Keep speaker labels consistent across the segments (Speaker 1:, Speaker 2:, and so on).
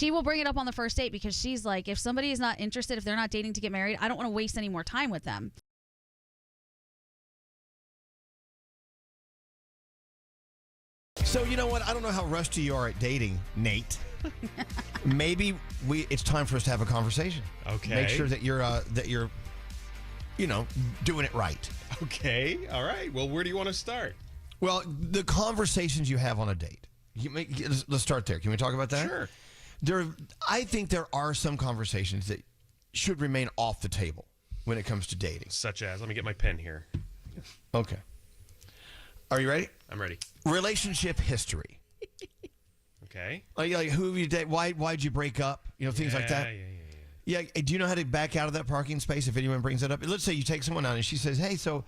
Speaker 1: She will bring it up on the first date because she's like, if somebody is not interested, if they're not dating to get married, I don't want to waste any more time with them.
Speaker 2: So you know what? I don't know how rusty you are at dating, Nate. Maybe it's time for us to have a conversation.
Speaker 3: Okay.
Speaker 2: Make sure that you're doing it right.
Speaker 3: Okay. All right. Well, where do you want to start?
Speaker 2: Well, the conversations you have on a date. Let's start there. Can we talk about that?
Speaker 3: Sure.
Speaker 2: I think there are some conversations that should remain off the table when it comes to dating.
Speaker 3: Such as, let me get my pen here.
Speaker 2: Okay. Are you ready?
Speaker 3: I'm ready.
Speaker 2: Relationship history.
Speaker 3: Okay.
Speaker 2: Like who have you dated? Why'd you break up? Things like that. Yeah. Do you know how to back out of that parking space if anyone brings it up? Let's say you take someone out and she says, "Hey, so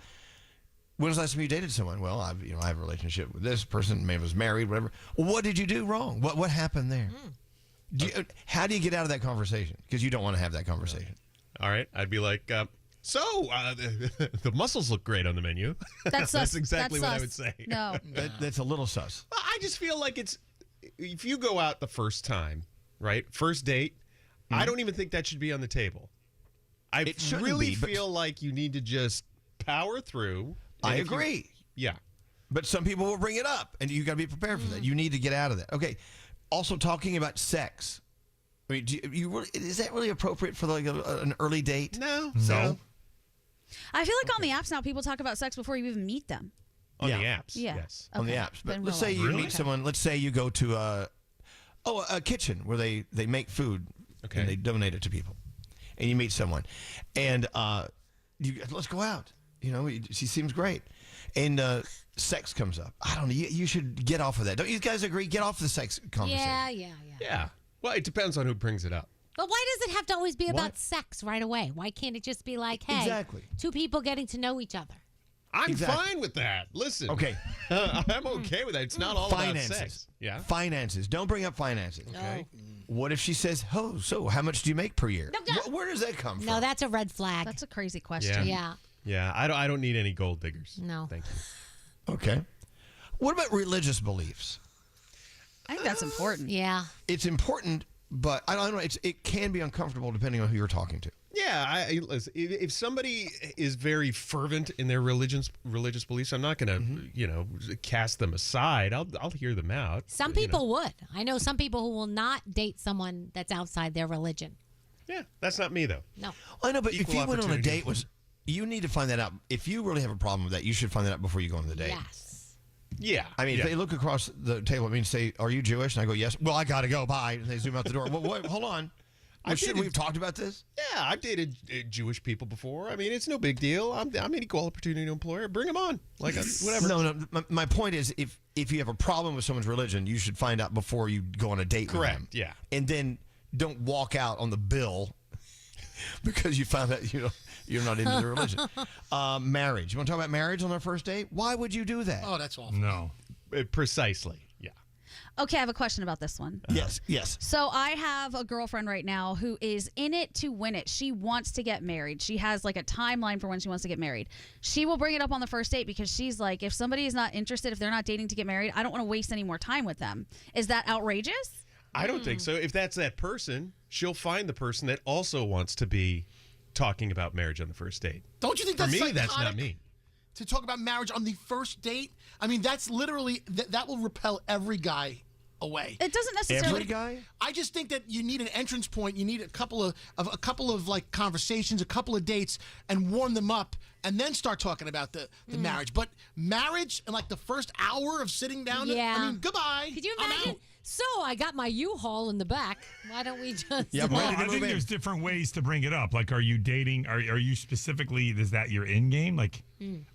Speaker 2: when was the last time you dated someone?" Well, I have a relationship with this person. Maybe was married, whatever. Well, what did you do wrong? What happened there? How do you get out of that conversation? Because you don't want to have that conversation.
Speaker 3: All right. I'd be like, the mussels look great on the menu. That's exactly what I would say.
Speaker 1: No.
Speaker 2: That's a little sus.
Speaker 3: I just feel like if you go out the first time, right? First date, I don't even think that should be on the table. I really feel like you need to just power through.
Speaker 2: I agree.
Speaker 3: Yeah.
Speaker 2: But some people will bring it up, and you got to be prepared for that. You need to get out of that. Okay. Also, talking about sex. I mean, is that really appropriate for like an early date?
Speaker 3: No.
Speaker 1: I feel like on the apps now, people talk about sex before you even meet them.
Speaker 3: On the apps,
Speaker 1: yeah.
Speaker 3: Yes.
Speaker 1: Okay.
Speaker 2: On the apps. But let's say you meet someone. Let's say you go to a kitchen where they make food and they donate it to people. And you meet someone. And let's go out. She seems great. And sex comes up. I don't know. You should get off of that. Don't you guys agree? Get off the sex conversation.
Speaker 3: Yeah. Well, it depends on who brings it up.
Speaker 4: But why does it have to always be about sex right away? Why can't it just be like, hey, two people getting to know each other?
Speaker 3: I'm fine with that. Listen.
Speaker 2: Okay.
Speaker 3: I'm okay with that. It's not all
Speaker 2: finances.
Speaker 3: about sex. Yeah.
Speaker 2: Finances. Don't bring up finances.
Speaker 3: Okay.
Speaker 2: What if she says, "Oh, so how much do you make per year?" No. Where does that come from?
Speaker 4: No, that's a red flag.
Speaker 1: That's a crazy question.
Speaker 4: Yeah.
Speaker 3: I don't need any gold diggers.
Speaker 4: No.
Speaker 3: Thank you.
Speaker 2: Okay. What about religious beliefs?
Speaker 1: I think that's important.
Speaker 4: Yeah.
Speaker 2: It's important, but I don't know. It can be uncomfortable depending on who you're talking to.
Speaker 3: Yeah, listen, if somebody is very fervent in their religious beliefs, I'm not going to, cast them aside. I'll hear them out.
Speaker 4: Some people would. I know some people who will not date someone that's outside their religion.
Speaker 3: Yeah, that's not me though.
Speaker 4: No.
Speaker 2: I know, but if you went on a date, you need to find that out. If you really have a problem with that, you should find that out before you go on the date.
Speaker 4: Yes.
Speaker 3: Yeah.
Speaker 2: I mean, if they look across the table at me and say, "Are you Jewish?" and I go, "Yes." Well, I got to go. Bye. And they zoom out the door. Well, wait, hold on. We've talked about this?
Speaker 3: Yeah, I've dated Jewish people before. I mean, it's no big deal. I'm an equal opportunity employer. Bring them on. Like, whatever.
Speaker 2: No. My point is, if you have a problem with someone's religion, you should find out before you go on a date with them.
Speaker 3: Correct, yeah.
Speaker 2: And then don't walk out on the bill because you found out you're not into the religion. Marriage. You want to talk about marriage on our first date? Why would you do that?
Speaker 5: Oh, that's awful.
Speaker 3: No. Precisely. Yeah.
Speaker 1: Okay, I have a question about this one.
Speaker 2: Yes.
Speaker 1: So I have a girlfriend right now who is in it to win it. She wants to get married. She has like a timeline for when she wants to get married. She will bring it up on the first date because she's like, if somebody is not interested, if they're not dating to get married, I don't want to waste any more time with them. Is that outrageous?
Speaker 3: I don't think so. If that's that person, she'll find the person that also wants to be talking about marriage on the first date.
Speaker 5: Don't you think that's
Speaker 3: For me, that's not me.
Speaker 5: To talk about marriage on the first date? I mean, that's literally, that will repel every guy away.
Speaker 1: It doesn't necessarily.
Speaker 2: Every guy?
Speaker 5: I just think that you need an entrance point. You need a couple of like conversations, a couple of dates, and warm them up, and then start talking about the marriage. But marriage and like the first hour of sitting down, I mean, goodbye.
Speaker 4: Could you imagine? So I got my U-Haul in the back. Why don't we just?
Speaker 2: Yeah,
Speaker 6: well, I think there's different ways to bring it up. Like, are you dating? Are you specifically? Is that your end game? Like,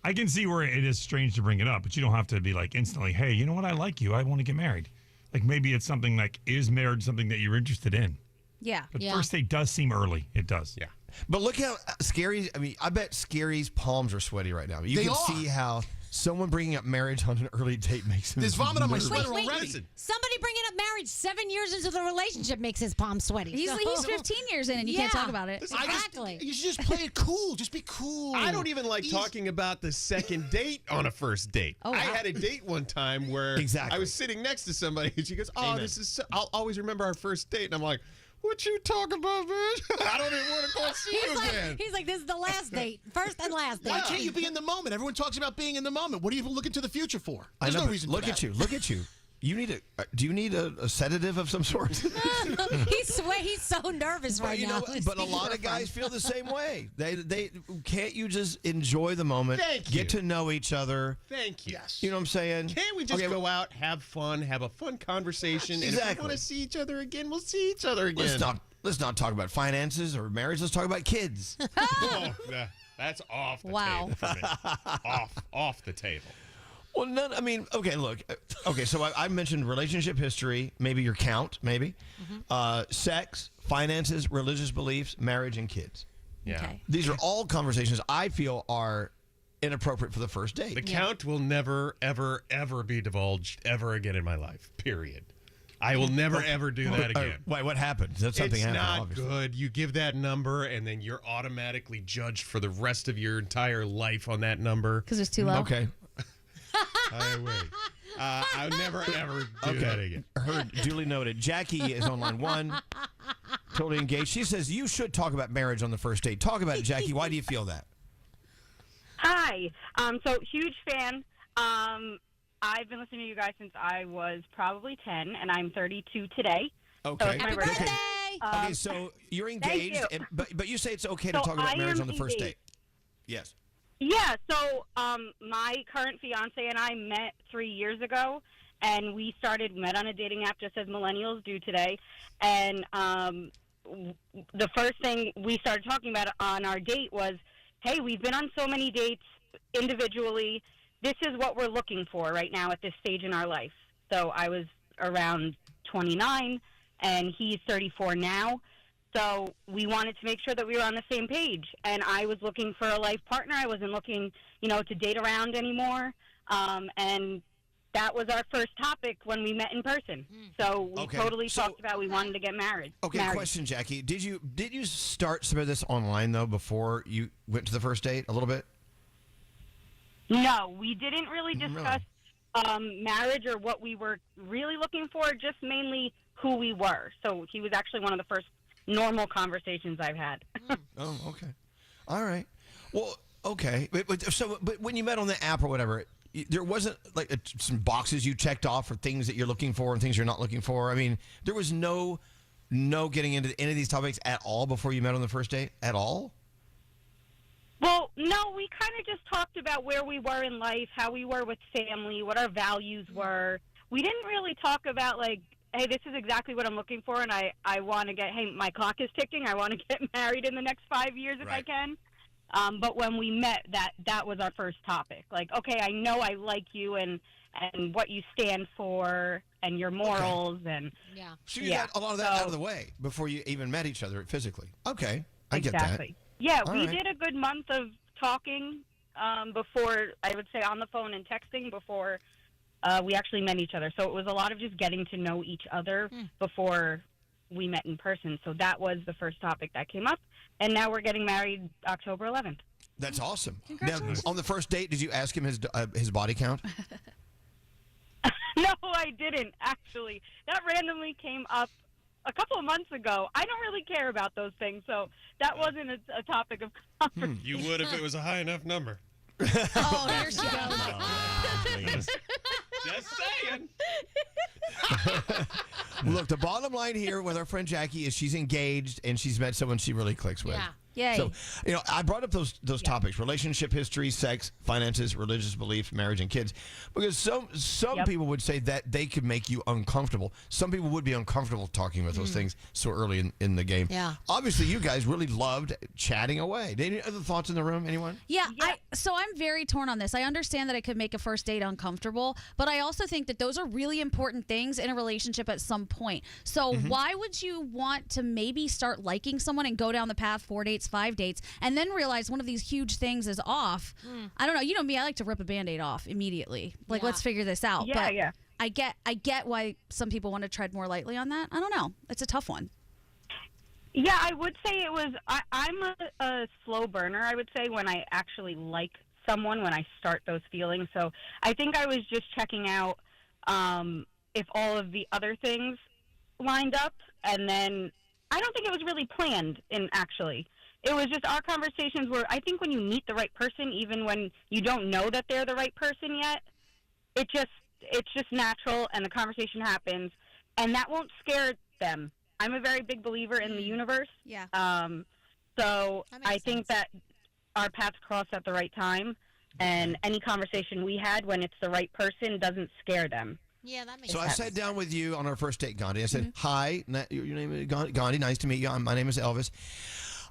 Speaker 6: I can see where it is strange to bring it up, but you don't have to be like instantly. Hey, you know what? I like you. I want to get married. Like maybe it's something like, is marriage something that you're interested in?
Speaker 1: Yeah.
Speaker 6: But first date does seem early. It does.
Speaker 3: Yeah.
Speaker 2: But look how Scary. I mean, I bet Scary's palms are sweaty right now. You can see how Someone bringing up marriage on an early date makes him.
Speaker 5: There's vomit on my
Speaker 2: nervous.
Speaker 5: sweater
Speaker 4: Wait.
Speaker 5: already.
Speaker 3: Listen.
Speaker 4: Somebody bringing up marriage 7 years into the relationship makes his palms sweaty.
Speaker 1: He's 15 years in and you can't talk about it.
Speaker 4: Exactly.
Speaker 5: You should just play it cool. Just be cool.
Speaker 3: I don't even like
Speaker 5: Easy.
Speaker 3: talking about the second date on a first date.
Speaker 1: Oh, wow.
Speaker 3: I had a date one time where I was sitting next to somebody and she goes, "Oh,
Speaker 2: Amen.
Speaker 3: this is so, I'll always remember our first date." And I'm like, "What you talking about, bitch? I don't even want to go see you again."
Speaker 4: He's like, this is the last date. First and last date.
Speaker 5: Why can't you be in the moment? Everyone talks about being in the moment. What are you looking to the future for? There's no reason.
Speaker 2: Look at you. Look at you. You need do you need a sedative of some sort?
Speaker 4: He's so nervous right now.
Speaker 2: But a lot of guys feel the same way. They can't you just enjoy the moment, get to know each other.
Speaker 3: Thank you.
Speaker 5: Yes.
Speaker 2: You know what I'm saying?
Speaker 3: Can't we just go out, have fun, have a fun conversation, and if we want to see each other again, we'll see each other again.
Speaker 2: Let's not talk about finances or marriage. Let's talk about kids.
Speaker 3: Oh, that's off the table for me. Off the table.
Speaker 2: Well, none. I mean, okay. Look. Okay. So I mentioned relationship history, maybe your count, maybe sex, finances, religious beliefs, marriage, and kids.
Speaker 3: Yeah.
Speaker 1: Okay.
Speaker 2: These are all conversations I feel are inappropriate for the first date.
Speaker 3: The count will never, ever, ever be divulged ever again in my life. Period. I will never, ever do that again.
Speaker 2: Wait, what happened? That's something
Speaker 3: it's
Speaker 2: happened.
Speaker 3: not
Speaker 2: Obviously.
Speaker 3: good. You give that number, and then you're automatically judged for the rest of your entire life on that number.
Speaker 1: Because it's too low.
Speaker 2: Okay.
Speaker 3: I'll never, ever do that again.
Speaker 2: Heard, duly noted. Jackie is on line 1. Totally engaged. She says you should talk about marriage on the first date. Talk about it, Jackie. Why do you feel that?
Speaker 7: Hi. So huge fan. I've been listening to you guys since I was probably 10, and I'm 32 today.
Speaker 2: Okay.
Speaker 7: So it's my
Speaker 4: Happy
Speaker 7: birthday.
Speaker 4: birthday!
Speaker 2: Okay, so you're engaged,
Speaker 7: you.
Speaker 2: but you say it's okay to
Speaker 7: So
Speaker 2: talk about
Speaker 7: I
Speaker 2: marriage
Speaker 7: am
Speaker 2: on the first
Speaker 7: engaged.
Speaker 2: date. Yes.
Speaker 7: Yeah, so my current fiance and I met 3 years ago, and we met on a dating app just as millennials do today. And the first thing we started talking about on our date was, hey, we've been on so many dates individually. This is what we're looking for right now at this stage in our life. So I was around 29, and he's 34 now. So we wanted to make sure that we were on the same page. And I was looking for a life partner. I wasn't looking, to date around anymore. And that was our first topic when we met in person. So we totally talked about we wanted to get married.
Speaker 2: Okay, question, Jackie. Did you start some of this online, though, before you went to the first date a little bit?
Speaker 7: No, we didn't really discuss marriage or what we were really looking for, just mainly who we were. So he was actually one of the first normal conversations I've had.
Speaker 2: Oh, okay. All right. Well, okay. But when you met on the app or whatever, there wasn't like some boxes you checked off for things that you're looking for and things you're not looking for. I mean, there was no getting into any of these topics at all before you met on the first date at all?
Speaker 7: Well, no, we kind of just talked about where we were in life, how we were with family, what our values were. We didn't really talk about, like, hey, this is exactly what I'm looking for, and I want to my clock is ticking. I want to get married in the next 5 years if I can. But when we met, that was our first topic. Like, okay, I know I like you and what you stand for and your morals. And
Speaker 2: So you got a lot of that out of the way before you even met each other physically. Okay, I get that.
Speaker 7: Exactly. Yeah,
Speaker 2: All
Speaker 7: we
Speaker 2: right.
Speaker 7: did a good month of talking before, I would say, on the phone and texting before we actually met each other. So it was a lot of just getting to know each other before we met in person. So that was the first topic that came up. And now we're getting married October 11th.
Speaker 2: That's awesome. Now,
Speaker 1: Congratulations.
Speaker 2: on the first date, did you ask him his body count?
Speaker 7: No, I didn't, actually. That randomly came up a couple of months ago. I don't really care about those things, so that wasn't a topic of conversation.
Speaker 3: You would if it was a high enough number.
Speaker 1: Oh, here she goes.
Speaker 3: Just saying.
Speaker 2: Look, the bottom line here with our friend Jackie is she's engaged and she's met someone she really clicks with.
Speaker 4: Yeah.
Speaker 1: Yay.
Speaker 2: So, I brought up those topics: relationship history, sex, finances, religious beliefs, marriage, and kids, because some people would say that they could make you uncomfortable. Some people would be uncomfortable talking about those things so early in the game.
Speaker 4: Yeah.
Speaker 2: Obviously, you guys really loved chatting away. Any other thoughts in the room? Anyone?
Speaker 1: Yeah, so I'm very torn on this. I understand that it could make a first date uncomfortable, but I also think that those are really important things in a relationship at some point. So why would you want to maybe start liking someone and go down the path 4 dates, 5 dates, and then realize one of these huge things is off. I don't know. You know me, I like to rip a Band-Aid off immediately. Like, let's figure this out.
Speaker 7: Yeah,
Speaker 1: but
Speaker 7: yeah.
Speaker 1: I get why some people want to tread more lightly on that. I don't know. It's a tough one.
Speaker 7: Yeah, I would say it was. I'm a slow burner, I would say, when I actually like someone, when I start those feelings. So I think I was just checking out if all of the other things lined up, and then I don't think it was really planned. Actually, it was just our conversations where I think when you meet the right person, even when you don't know that they're the right person yet, it's just natural, and the conversation happens, and that won't scare them. I'm a very big believer in the universe.
Speaker 1: Yeah.
Speaker 7: So I think that our paths crossed at the right time, and any conversation we had when it's the right person doesn't scare them.
Speaker 4: Yeah, that makes
Speaker 2: sense. So I sat down with you on our first date, Gandhi. I said, hi, your name is Gandhi. Nice to meet you. My name is Elvis.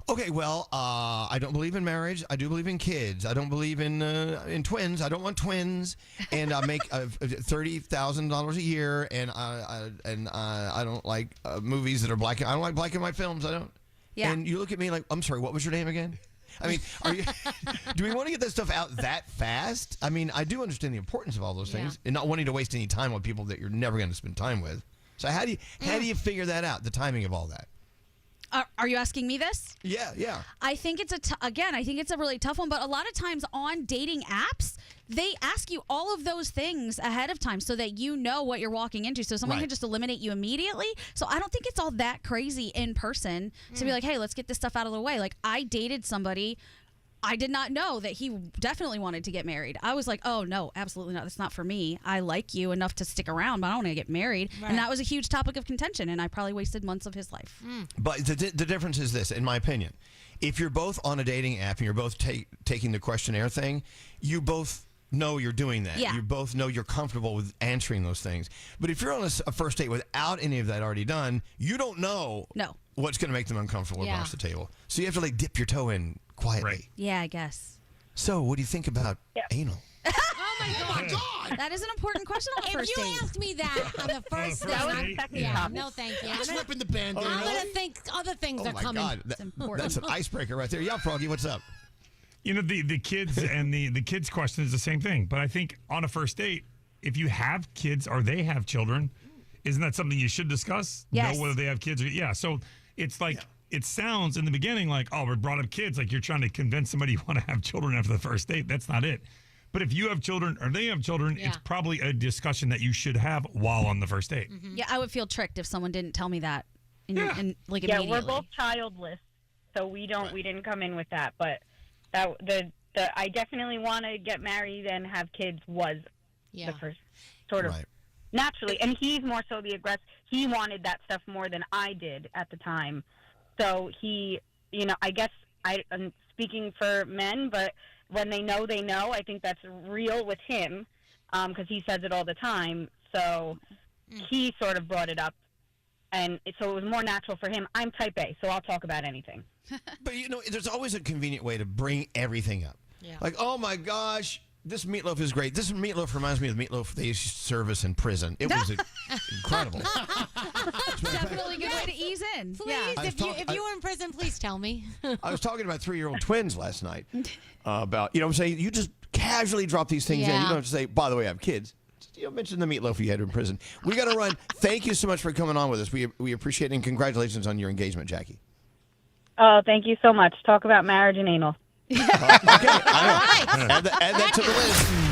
Speaker 2: Okay, well, I don't believe in marriage. I do believe in kids. I don't believe in twins. I don't want twins. And I make $30,000 a year. And I don't like movies that are black. I don't like black and white films. I don't. Yeah. And you look at me like, I'm sorry, what was your name again? I mean, do we want to get that stuff out that fast? I mean, I do understand the importance of all those things and not wanting to waste any time on people that you're never going to spend time with. So how do you figure that out, the timing of all that?
Speaker 1: Are you asking me this?
Speaker 2: Yeah.
Speaker 1: I think it's I think it's a really tough one, but a lot of times on dating apps, they ask you all of those things ahead of time so that you know what you're walking into. So someone can just eliminate you immediately. So I don't think it's all that crazy in person to be like, hey, let's get this stuff out of the way. Like, I dated somebody. I did not know that he definitely wanted to get married. I was like, oh, no, absolutely not. That's not for me. I like you enough to stick around, but I don't want to get married. Right. And that was a huge topic of contention, and I probably wasted months of his life.
Speaker 2: But the difference is this, in my opinion. If you're both on a dating app and you're both taking the questionnaire thing, you both know you're doing that. Yeah. You both know you're comfortable with answering those things. But if you're on a first date without any of that already done, you don't know what's going to make them uncomfortable across the table. So you have to like dip your toe in quietly. Right.
Speaker 1: Yeah, I guess.
Speaker 2: So what do you think about anal?
Speaker 4: Oh my God.
Speaker 1: That is an important question on the first date.
Speaker 4: If you asked me that on the first date, no thank you.
Speaker 5: I'm slipping the Band-Aid.
Speaker 4: I'm going to think other things are coming.
Speaker 2: God. That's an icebreaker right there. Yeah, Froggy, what's up?
Speaker 6: You know, the kids and the kids question is the same thing. But I think on a first date, if you have kids or they have children, isn't that something you should discuss?
Speaker 1: Yes.
Speaker 6: Know whether they have kids or so it's like it sounds in the beginning like, oh, we brought up kids, like you're trying to convince somebody you want to have children after the first date. That's not it. But if you have children or they have children, it's probably a discussion that you should have while on the first date.
Speaker 1: Mm-hmm. Yeah, I would feel tricked if someone didn't tell me that immediately.
Speaker 7: We're both childless, so we didn't come in with that, but the I definitely want to get married and have kids was the first sort of naturally, and he's more so the aggressor. He wanted that stuff more than I did at the time, so he, I guess I'm speaking for men, but when they know, they know. I think that's real with him because he says it all the time. So he sort of brought it up, and so it was more natural for him. I'm type A, so I'll talk about anything.
Speaker 2: But, there's always a convenient way to bring everything up. Yeah. Like, oh, my gosh, this meatloaf is great. This meatloaf reminds me of the meatloaf they used to serve us in prison. It was incredible.
Speaker 1: Definitely a good way to ease in.
Speaker 4: Please, if you were in prison, please tell me.
Speaker 2: I was talking about 3-year-old twins last night about, I'm saying, you just casually drop these things in. You don't have to say, by the way, I have kids. Just, mention the meatloaf you had in prison. We got to run. Thank you so much for coming on with us. We appreciate it, and congratulations on your engagement, Jackie.
Speaker 7: Oh, thank you so much. Talk about marriage and anal.
Speaker 2: Okay, all right. Add that to the list.